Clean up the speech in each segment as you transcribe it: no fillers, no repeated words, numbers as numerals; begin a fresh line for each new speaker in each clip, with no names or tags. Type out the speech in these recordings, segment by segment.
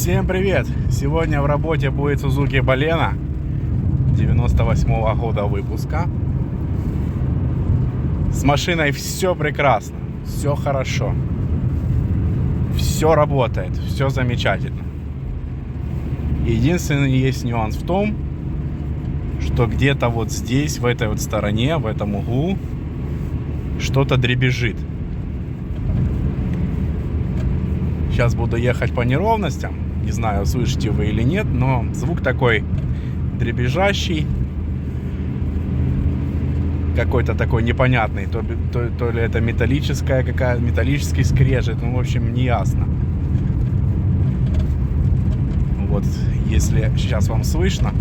Всем привет! Сегодня в работе будет Suzuki Baleno 98-го года выпуска. С машиной все прекрасно, все хорошо, все работает, все замечательно. Единственный есть нюанс в том, что где-то вот здесь, в этой вот стороне, в этом углу, что-то дребезжит. Сейчас буду ехать по неровностям. Не знаю, слышите вы или нет, но звук такой дребезжащий. Какой-то такой непонятный. То ли это металлический скрежет. Ну, в общем, не ясно. Вот, если сейчас вам слышно.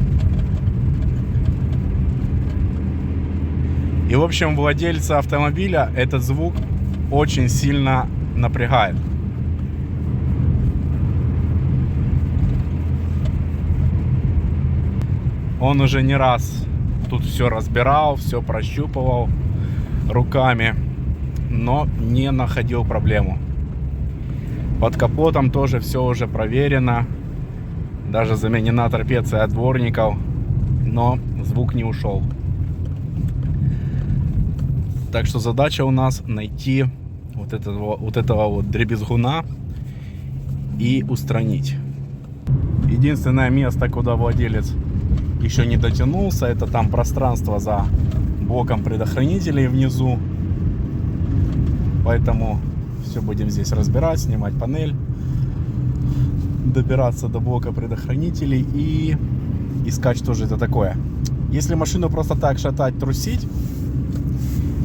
И, в общем, владельца автомобиля этот звук очень сильно напрягает. Он уже не раз тут все разбирал, все прощупывал руками, но не находил проблему. Под капотом тоже все уже проверено. Даже заменена торпеция от дворников, но звук не ушел. Так что задача у нас найти вот этого дребезгуна и устранить. Единственное место, куда владелец еще не дотянулся, это там пространство за блоком предохранителей внизу. Поэтому все будем здесь разбирать, снимать панель, добираться до блока предохранителей и искать, что же это такое. Если машину просто так шатать, трусить,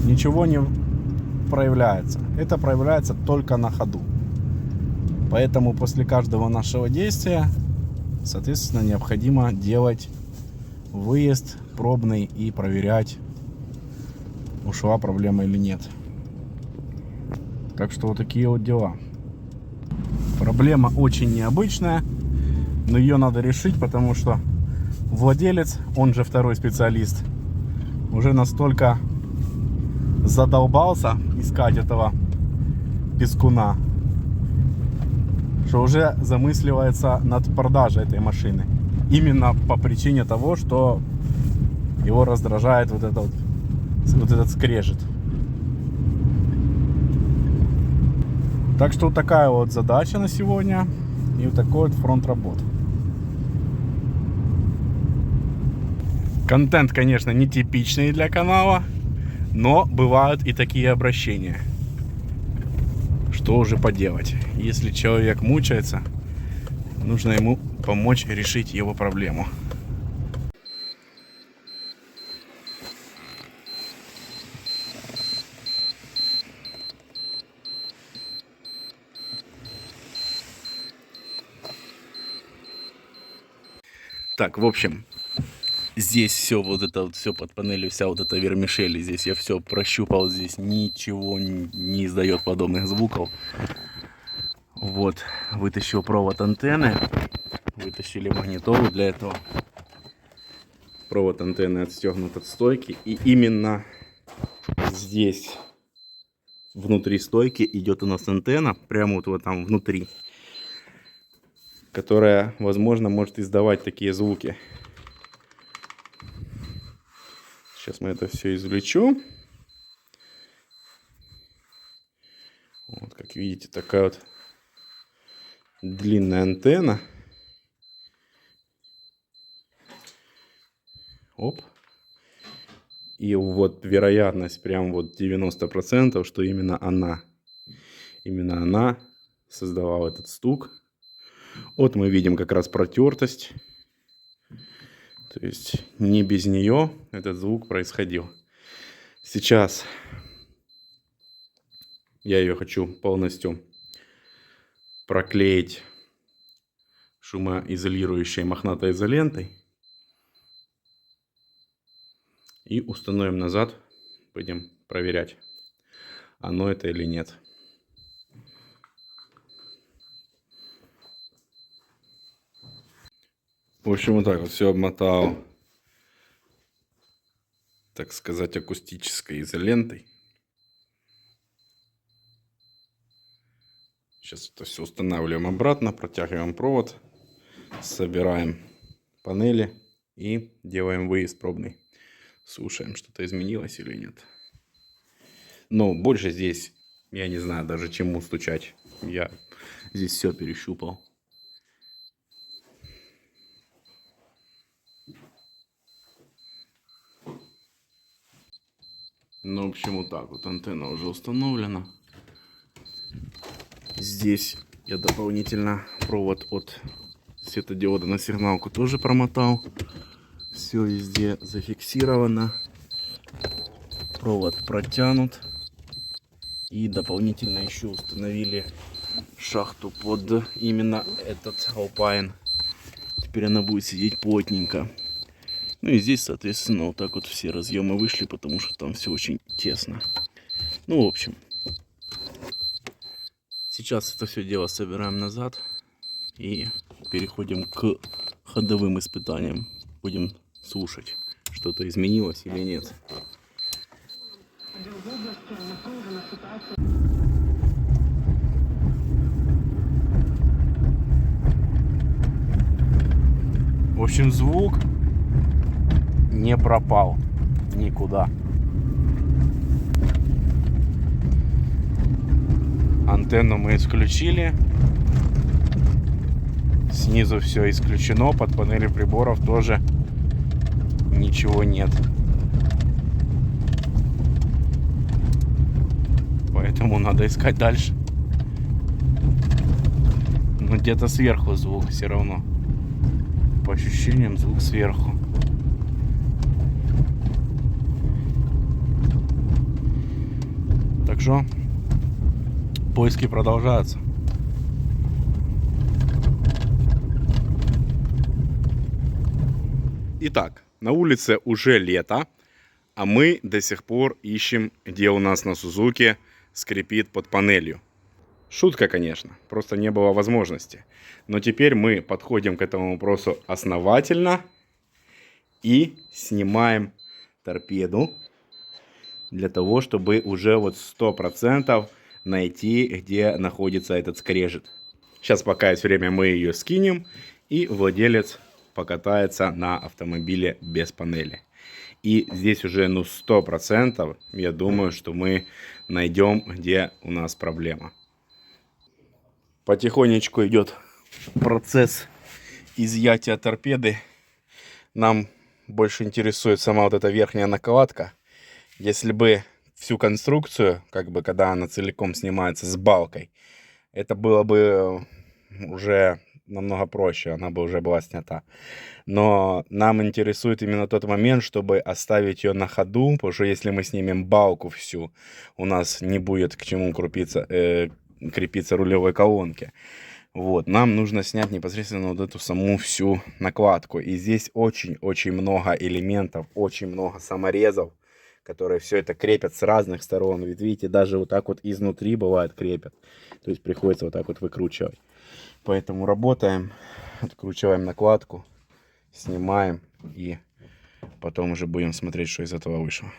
ничего не проявляется. Это проявляется только на ходу. Поэтому после каждого нашего действия, соответственно, необходимо делать выезд пробный и проверять, ушла проблема или нет. Так что вот такие вот дела. Проблема очень необычная, но ее надо решить, потому что владелец, он же второй специалист, уже настолько задолбался искать этого пескуна, что уже замысливается над продажей этой машины. Именно по причине того, что его раздражает вот этот скрежет. Так что вот такая вот задача на сегодня. И вот такой вот фронт работ. Контент, конечно, нетипичный для канала, но бывают и такие обращения. Что уже поделать? Если человек мучается, нужно ему помочь решить его проблему. Так, в общем, здесь все вот это вот, все под панелью, вся вот эта вермишель, здесь я все прощупал, здесь ничего не издает подобных звуков. Вот, вытащил провод антенны, вытащили магнитолу для этого. Провод антенны отстегнут от стойки, и именно здесь, внутри стойки, идет у нас антенна, прямо вот там внутри, которая, возможно, может издавать такие звуки. Сейчас мы это все извлечу. Вот, как видите, такая вот длинная антенна. Оп. И вот вероятность прям вот 90%, что именно она создавала этот стук. Вот мы видим как раз протертость. То есть не без нее этот звук происходил. Сейчас я ее хочу полностью проклеить шумоизолирующей мохнатой изолентой. И установим назад. Будем проверять, оно это или нет. В общем, вот так вот все обмотал, так сказать, акустической изолентой. Сейчас это все устанавливаем обратно, протягиваем провод. Собираем панели и делаем выезд пробный. Слушаем, что-то изменилось или нет. Но больше здесь, я не знаю даже чему стучать. Я здесь все перещупал. Ну, в общем, вот так вот антенна уже установлена. Здесь я дополнительно провод от светодиода на сигналку тоже промотал. Все везде зафиксировано. Провод протянут. И дополнительно еще установили шахту под именно этот Alpine. Теперь она будет сидеть плотненько. Ну и здесь, соответственно, вот так вот все разъемы вышли, потому что там все очень тесно. Ну, в общем, сейчас это все дело собираем назад и переходим к ходовым испытаниям. Будем слушать, что-то изменилось или нет. В общем, звук не пропал никуда. Антенну мы исключили. Снизу все исключено. Под панелью приборов тоже ничего нет. Поэтому надо искать дальше. Но где-то сверху звук все равно. По ощущениям звук сверху. Так что поиски продолжаются. Итак, на улице уже лето, а мы до сих пор ищем, где у нас на Сузуки скрипит под панелью. Шутка, конечно, просто не было возможности. Но теперь мы подходим к этому вопросу основательно и снимаем торпеду для того, чтобы уже вот 100% найти, где находится этот скрежет. Сейчас пока есть время, мы ее скинем, и владелец покатается на автомобиле без панели. И здесь уже 100% я думаю, что мы найдем, где у нас проблема. Потихонечку идет процесс изъятия торпеды. Нам больше интересует сама вот эта верхняя накладка. Если бы всю конструкцию, как бы когда она целиком снимается с балкой, это было бы уже намного проще, она бы уже была снята. Но нам интересует именно тот момент, чтобы оставить ее на ходу, потому что если мы снимем балку всю, у нас не будет к чему крепиться рулевой колонке. Вот, нам нужно снять непосредственно вот эту саму всю накладку. И здесь очень-очень много элементов, очень много саморезов, которые все это крепят с разных сторон. Ведь видите, даже вот так вот изнутри бывает крепят. То есть приходится вот так вот выкручивать. Поэтому работаем, откручиваем накладку, снимаем и потом уже будем смотреть, что из этого вышло.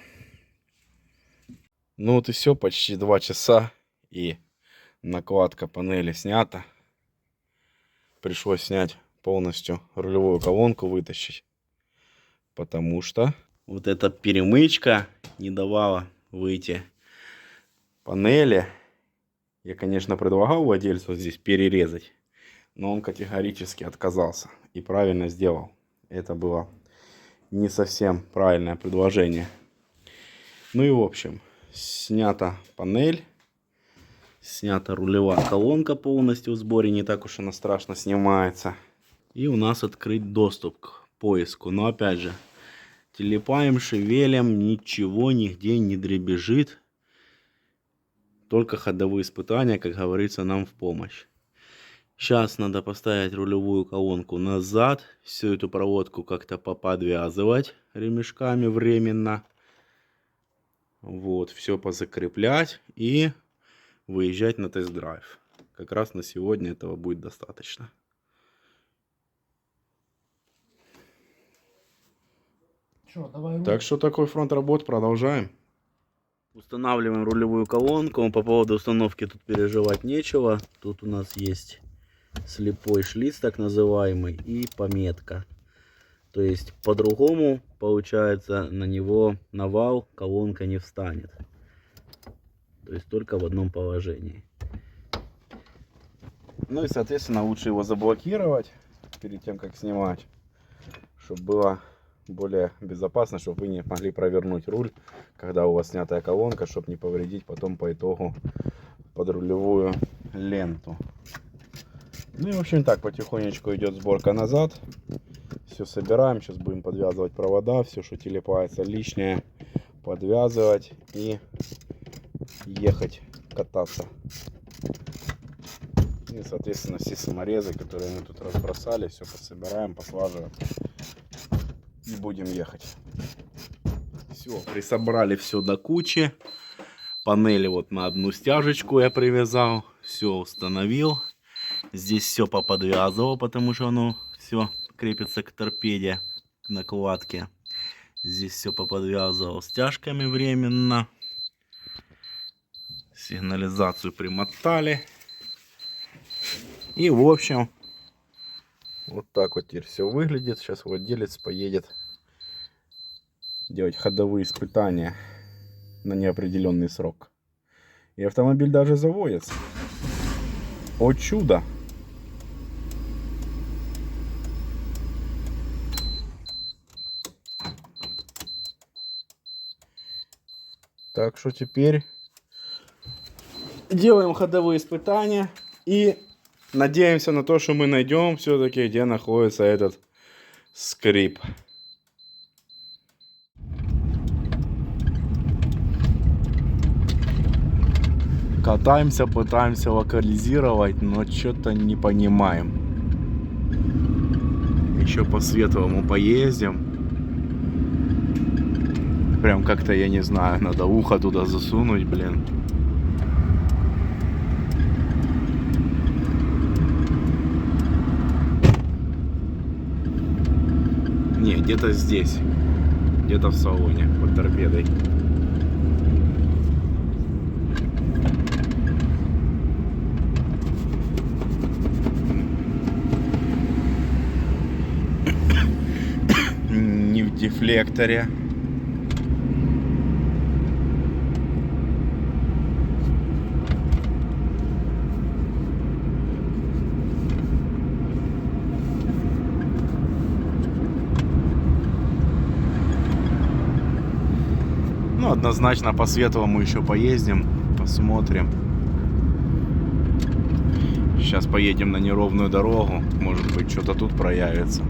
Ну вот и все, почти 2 часа и накладка панели снята. Пришлось снять полностью рулевую колонку, вытащить, потому что вот эта перемычка не давала выйти панели. Я, конечно, предлагал владельцу здесь перерезать, но он категорически отказался и правильно сделал. Это было не совсем правильное предложение. Ну и в общем, снята панель, снята рулевая колонка полностью в сборе, не так уж она страшно снимается. И у нас открыт доступ к поиску. Но опять же, телепаем, шевелим, ничего нигде не дребезжит. Только ходовые испытания, как говорится, нам в помощь. Сейчас надо поставить рулевую колонку назад, всю эту проводку как-то поподвязывать ремешками временно. Вот, все позакреплять и выезжать на тест-драйв. Как раз на сегодня этого будет достаточно. Так что такой фронт работ, продолжаем. Устанавливаем рулевую колонку. По поводу установки тут переживать нечего. Тут у нас есть
слепой шлиц так называемый и пометка. То есть по-другому получается на него на вал колонка не встанет. То есть только в одном положении.
Ну и соответственно лучше его заблокировать перед тем как снимать, чтобы было более безопасно, чтобы вы не могли провернуть руль, когда у вас снятая колонка, чтобы не повредить потом по итогу подрулевую ленту. Ну и в общем так потихонечку идет сборка назад. Все собираем, сейчас будем подвязывать провода, все, что телепается лишнее, подвязывать и ехать кататься. И соответственно все саморезы, которые мы тут разбросали, все пособираем, послаживаем и будем ехать. Все, присобрали все до кучи. Панели вот на одну стяжечку я привязал, все установил. Здесь все поподвязывал, потому что оно все крепится к торпеде, к накладке. Здесь все поподвязывал стяжками временно. Сигнализацию примотали. И в общем, вот так вот теперь все выглядит. Сейчас владелец поедет делать ходовые испытания на неопределенный срок. И автомобиль даже заводится. О чудо! Так что теперь делаем ходовые испытания и надеемся на то, что мы найдем все-таки, где находится этот скрип. Катаемся, пытаемся локализировать, но что-то не понимаем. Еще по световому поездим. Прям как-то, я не знаю, надо ухо туда засунуть, блин. Не, где-то здесь. Где-то в салоне, под торпедой. Не в дефлекторе. Ну, однозначно по световому еще поездим, посмотрим. Сейчас поедем на неровную дорогу, может быть, что-то тут проявится.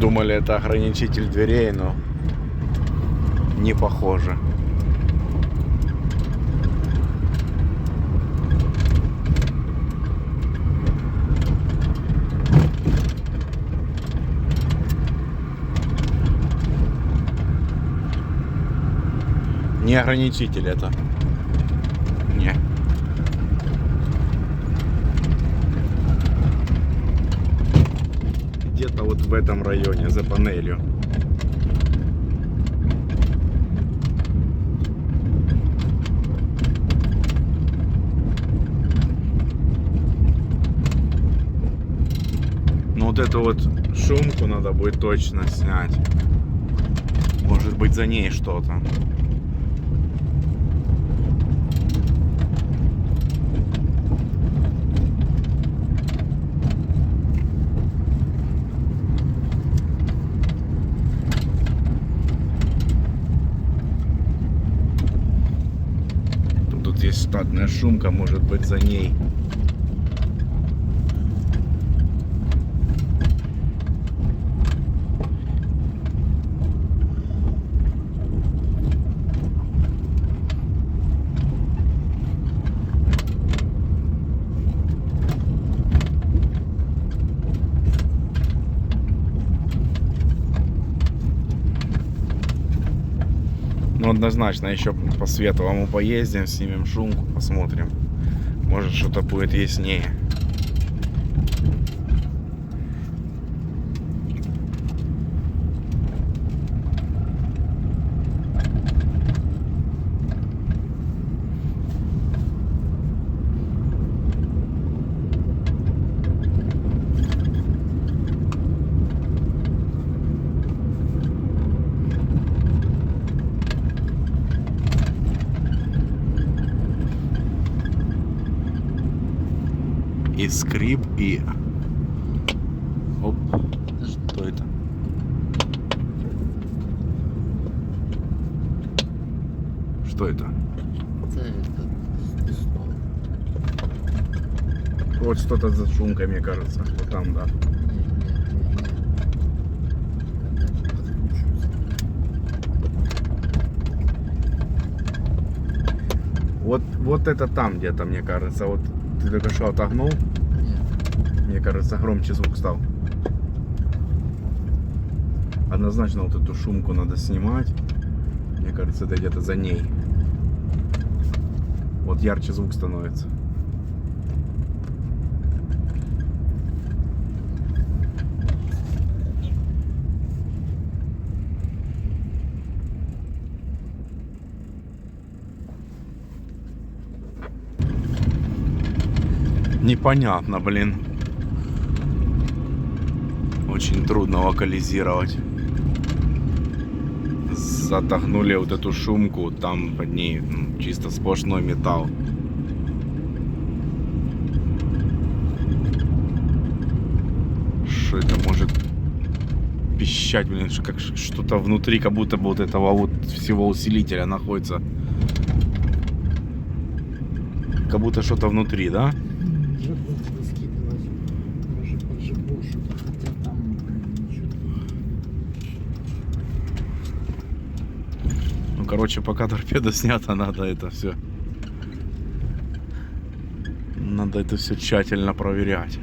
Думали, это ограничитель дверей, но не похоже. Не ограничитель это. Не. Где-то вот в этом районе, за панелью. Ну вот эту вот шумку надо будет точно снять. Может быть, за ней что-то. Тут есть штатная шумка, может быть, за ней. Ну, однозначно, еще по Световому поездим, снимем шумку, посмотрим. Может, что-то будет яснее. И скрип, и... Оп, что это? Что это? Вот что-то за шумкой, мне кажется. Вот там, да. Вот это там где-то, мне кажется. Вот ты только что отогнул. Мне кажется, громче звук стал. Однозначно вот эту шумку надо снимать. Мне кажется, это где-то за ней. Вот ярче звук становится. Непонятно, блин. Очень трудно локализировать. Затогнули вот эту шумку, там под ней чисто сплошной металл. Что это может пищать, блин, как что-то внутри, как будто бы вот этого вот всего усилителя находится. Как будто что-то внутри, да? Короче, пока торпеда снята, надо это все. Надо это все тщательно проверять.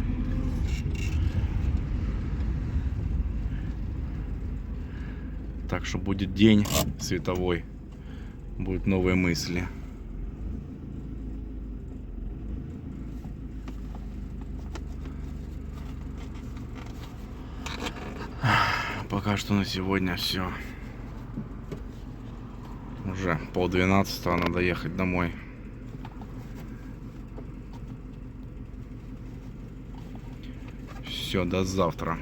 Так что будет день световой, будут новые мысли. Пока что на сегодня все. Уже 11:30, надо ехать домой. Все, до завтра.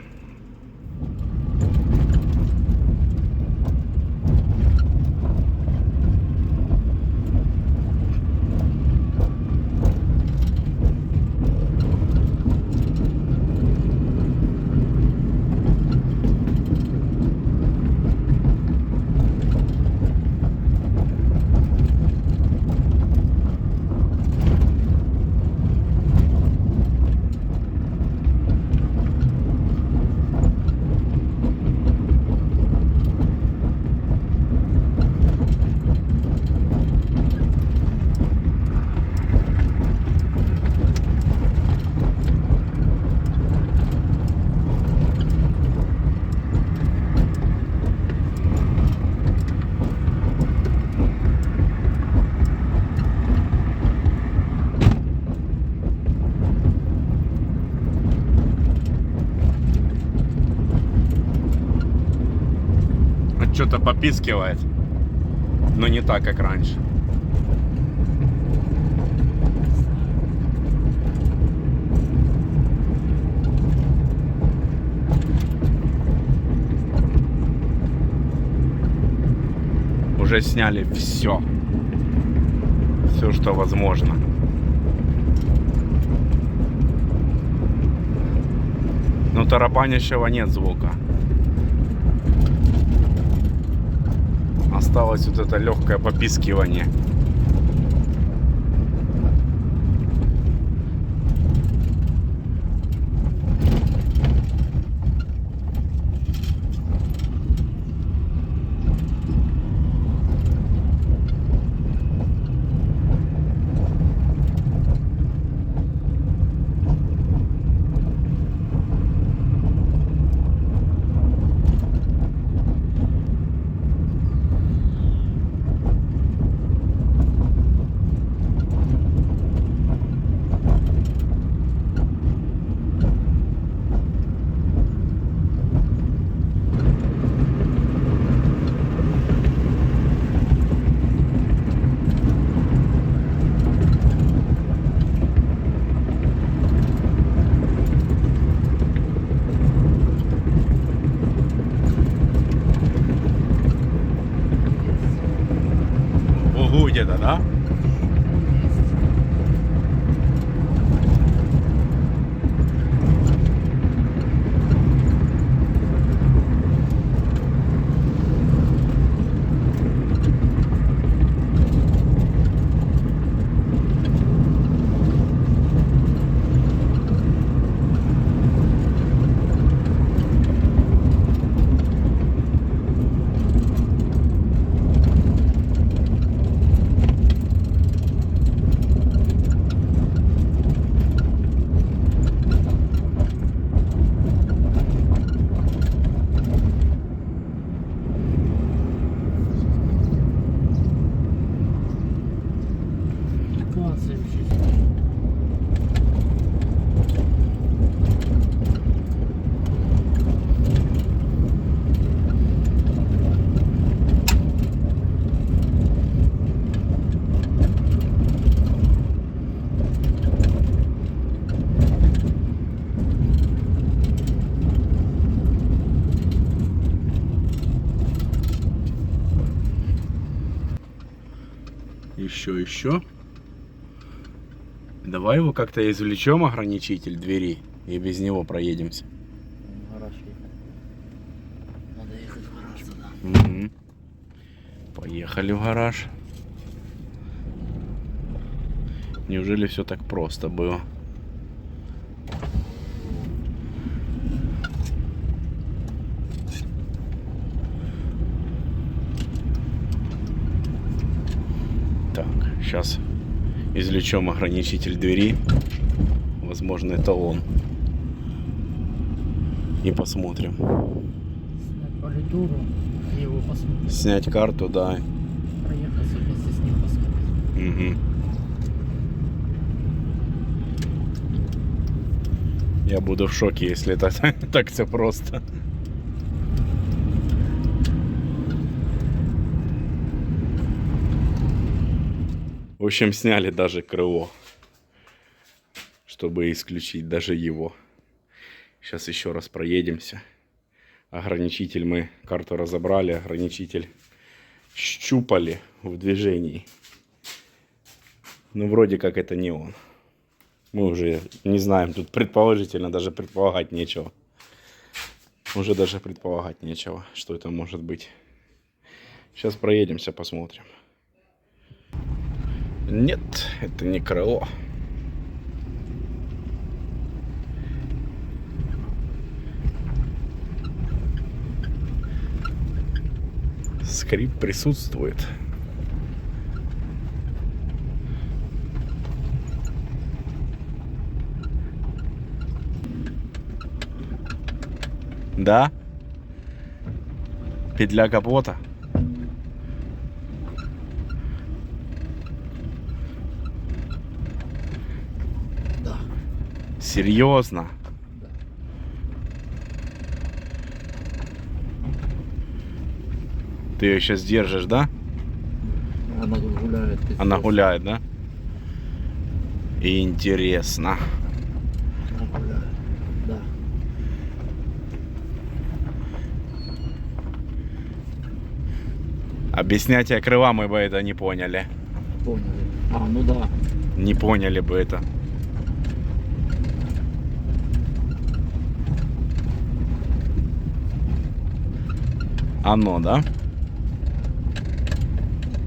Что-то попискивает, но не так, как раньше. Уже сняли все, что возможно. Но тарабанящего нет звука. Осталось вот это легкое попискивание. где-то, да? Еще. Давай его как-то извлечем, ограничитель двери, и без него проедемся.
Гараж ехать. Надо ехать в гараж туда.
Угу. Поехали в гараж. Неужели все так просто было? Так, сейчас извлечем ограничитель двери. Возможно, это он. И посмотрим.
Снять политуру и его посмотреть.
Снять карту, да.
Проехаться вместе с ним посмотреть.
Угу. Я буду в шоке, если это так все просто. В общем, сняли даже крыло, чтобы исключить даже его. Сейчас еще раз проедемся. Ограничитель мы карту разобрали, ограничитель щупали в движении. Ну, вроде как это не он. Мы уже не знаем, тут предположительно даже предполагать нечего. Уже даже предполагать нечего, что это может быть. Сейчас проедемся, посмотрим. Нет, это не крыло. Скрип присутствует. Да? Петля капота.
Да.
Серьезно?
Да.
Ты ее сейчас держишь, да?
Она гуляет.
Она гуляет, да? Интересно.
Она гуляет. Да.
А без снятия крыла мы бы это не поняли.
Поняли. А, ну да.
Не поняли бы это. Оно, да?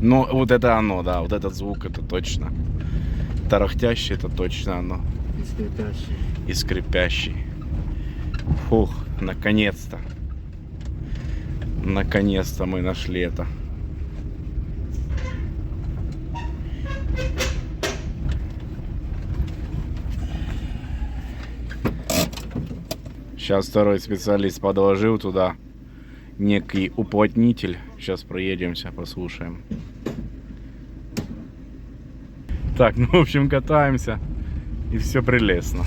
Ну, вот это оно, да. Вот этот звук, это точно. Тарахтящий, это точно оно.
И скрипящий.
И скрипящий. Фух, наконец-то. Наконец-то мы нашли это. Сейчас второй специалист подложил туда некий уплотнитель. Сейчас проедемся, послушаем. Так, ну в общем катаемся. И все прелестно.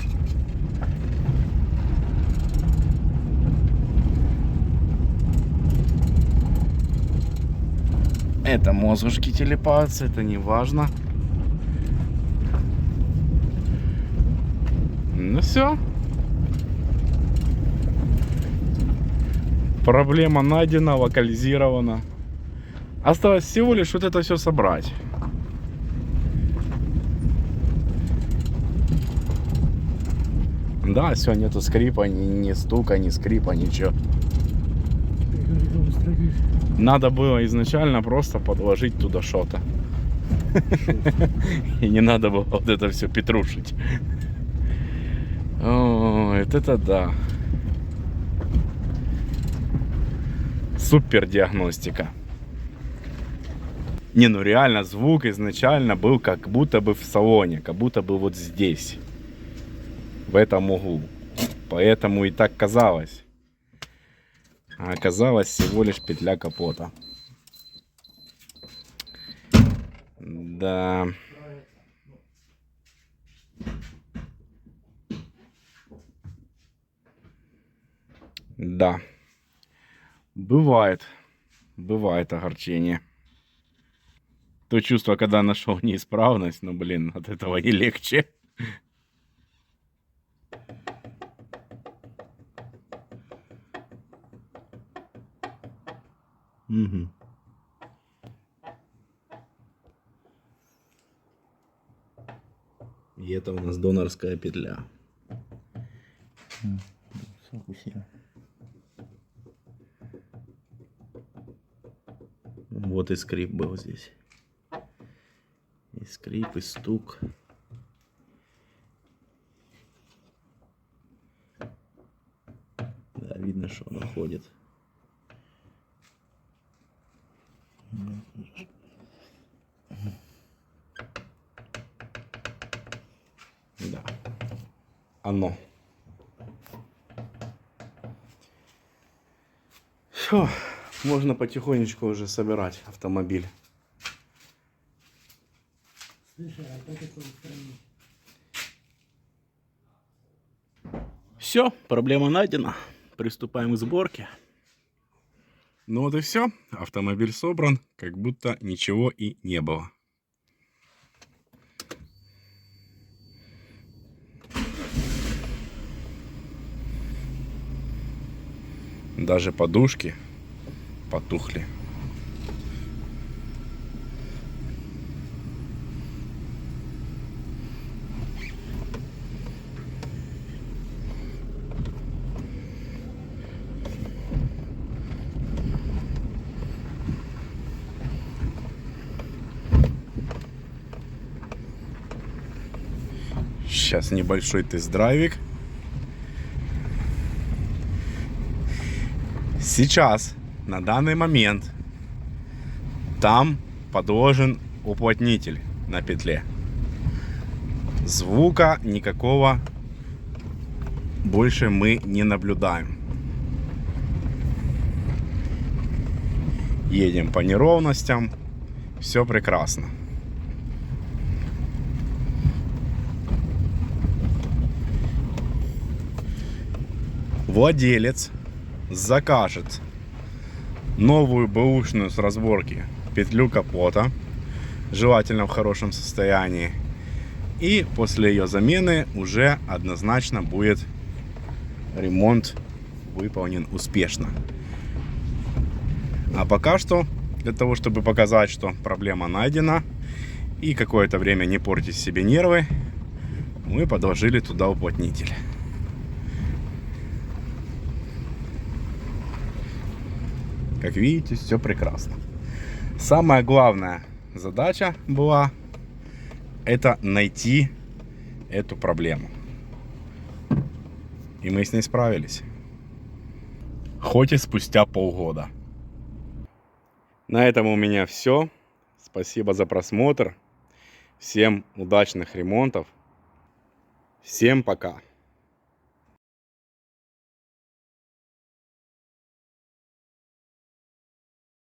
Это мозгушки телепаются, это не важно. Ну все. Проблема найдена, локализирована. Осталось всего лишь вот это все собрать. Да, все, нету скрипа, ни стука, ни скрипа, ничего. Надо было изначально просто подложить туда что-то. И не надо было вот это все петрушить. Ой, вот это да. Супер диагностика. Не, ну реально звук изначально был как будто бы в салоне, как будто бы вот здесь, в этом углу. Поэтому и так казалось. А оказалось всего лишь петля капота. Да. Да. Бывает. Бывает огорчение. То чувство, когда нашел неисправность, но, блин, от этого не легче. Угу. И это у нас донорская петля. Вот и скрип был здесь. И скрип, и стук. Да, видно, что она ходит. Да. Оно. Все, можно потихонечку уже собирать автомобиль. Все, проблема найдена. Приступаем к сборке. Ну вот и все. Автомобиль собран, как будто ничего и не было. Даже подушки потухли. Сейчас небольшой тест-драйвик. Сейчас, на данный момент, там подложен уплотнитель на петле. Звука никакого больше мы не наблюдаем. Едем по неровностям. Все прекрасно. Владелец закажет новую бэушную с разборки петлю капота, желательно в хорошем состоянии, и после ее замены уже однозначно будет ремонт выполнен успешно. А пока что, для того чтобы показать, что проблема найдена и какое-то время не портить себе нервы, мы подложили туда уплотнитель. Как видите, все прекрасно. Самая главная задача была это найти эту проблему. И мы с ней справились. Хоть и спустя полгода. На этом у меня все. Спасибо за просмотр. Всем удачных ремонтов. Всем пока.